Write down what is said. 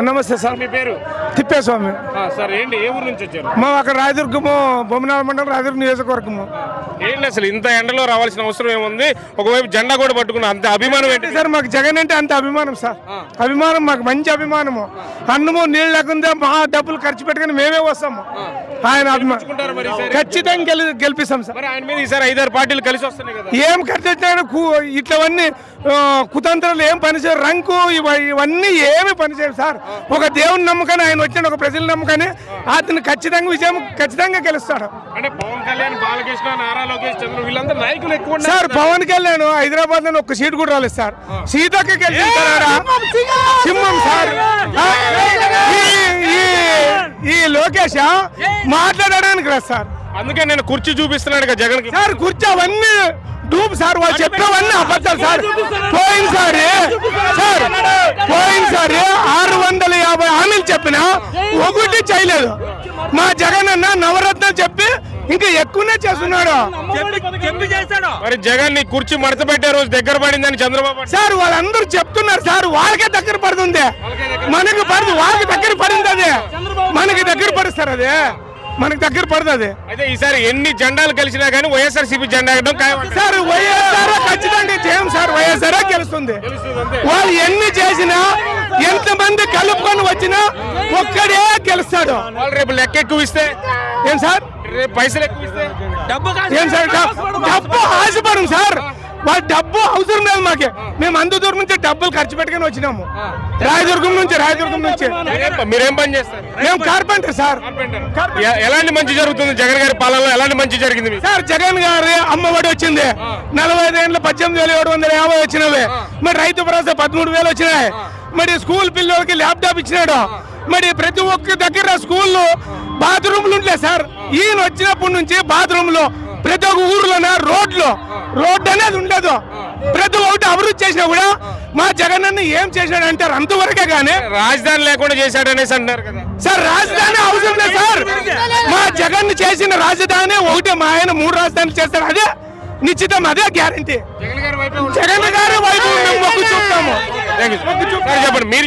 నమస్తే సార్. మీ పేరు? తిప్పేస్వామి సార్. ఏంటి, ఏ ఊరు నుంచి వచ్చారు? మా అక్కడ రాయదుర్గము, బొమ్మనాల మండలం రాయదుర్గం నియోజకవర్గము. ఏంటి అసలు ఇంత ఎండలో రావాల్సిన అవసరం ఏముంది? ఒకవైపు జెండా కూడా పట్టుకున్న అంత అభిమానం ఏంటి సార్? మాకు జగన్ అంటే అంత అభిమానం సార్. అభిమానం, మాకు మంచి అభిమానము. అన్నము నీళ్ళు లేకుండా మా డబ్బులు ఖర్చు పెట్టుకుని మేమే వస్తాము. ఆయన అభిమానం ఖచ్చితంగా గెలిపిస్తాం సార్. ఆయన మీద ఈసారి 5-6 పార్టీలు కలిసి వస్తున్నాయి కదా. ఏం ఖర్చు వచ్చినా ఇట్లవన్నీ కుతంత్రాలు ఏం పనిచేయరు. రంకు ఇవన్నీ ఏమి పనిచేయరు సార్. ఒక దేవుని నమ్మకాన్ని ఆయన వచ్చిన, ఒక ప్రజల నమ్మకాన్ని అతను ఖచ్చితంగా విజయం ఖచ్చితంగా గెలుస్తాడు. అంటే పవన్ కళ్యాణ్, బాలకృష్ణ, నారా లోకేష్, చంద్ర వీళ్ళందరూ నాయకులు ఎక్కువ సార్. పవన్ కళ్యాణ్ హైదరాబాద్ లో ఒక్క సీట్ కూడా రాలేదు సార్. సీతక్క గెలిచారా సింహం సార్. ఈ లోకేష్ మాట్లాడడానికి రా సార్. అందుకే నేను కుర్చీ చూపిస్తున్నాడు కదా జగన్ సార్. కుర్చీ అవన్నీ డూబ్ సార్. వాళ్ళు చెప్పేవన్నీ అబద్ధాలు సార్. పోయినసారి 650 హామీలు చెప్పినా ఒకటి చేయలేదు. మా జగన్ అన్న నవరత్నాలు చెప్పి ఇంకా ఎక్కువనే చేస్తున్నాడు. మరి జగన్ నీ కుర్చీ మడత పెట్టే రోజు దగ్గర పడిందని చంద్రబాబు సార్ వాళ్ళందరూ చెప్తున్నారు సార్. వాళ్ళకే దగ్గర పడుతుంది, మనకి పడదు. వాళ్ళకి దగ్గర పడింది, అదే మనకి దగ్గర పడుస్తారు. అదే మనకి దగ్గర పడుతుంది. అయితే ఈసారి ఎన్ని జెండాలు కలిసినా కానీ వైఎస్ఆర్సీపీ జెండా సార్. వైఎస్ఆర్ ఖచ్చితంగా చేయం సార్. వైఎస్ఆర్ గెలుస్తుంది. వాళ్ళు ఎన్ని చేసినా, ఎంతమంది కలుపుకొని వచ్చినా ఒక్కడే గెలుస్తాడు. వాళ్ళు రేపు లెక్క ఎక్కువ ఇస్తే ఏం సార్? రేపు పైసలు ఎక్కువ ఇస్తే ఏం సార్? డబ్బు ఆశపడం సార్. వాళ్ళ డబ్బు అవసరం లేదు మాకే. మేము అంత దూరం నుంచి డబ్బులు ఖర్చు పెట్టుకుని వచ్చినాము. రాయదుర్గం నుంచి మీరేం పని చేస్తారు? మేము కార్పెంటర్ సార్. ఎలాంటి మంచి జరుగుతుంది జగన్ గారి పాలనలో? ఎలాంటి మంచి జరిగింది సార్? జగన్ గారి అమ్మఒడి వచ్చింది. 45 ఏళ్ళ 18,750 వచ్చినవి. మరి రైతు భరోసా 13,000 వచ్చినాయి. మరి స్కూల్ పిల్లలకి ల్యాప్టాప్ ఇచ్చినాడు. మరి ప్రతి ఒక్క దగ్గర స్కూల్లో బాత్రూమ్లు ఉంటాయి సార్. ఈయన వచ్చినప్పటి నుంచి బాత్రూంలో ప్రతి ఒక్క ఊర్లోనే రోడ్డు అనేది ఉండదు. ప్రతి ఒక్కటి అభివృద్ధి చేసినా కూడా మా జగన్ అన్న ఏం చేశాడు అంటారు అంతవరకే. కానీ రాజధాని లేకుండా చేశాడనేసి అంటారు కదా సార్. రాజధాని అవసరం లేదు సార్. మా జగన్ చేసిన రాజధాని ఒకటే. మా ఆయన 3 రాజధానులు చేస్తారు. అదే నిశ్చితం, అదే గ్యారంటీ. జగన్ గారి వైపు మేము మొగ్గు చూపుతాము. చెప్పండి మీరు.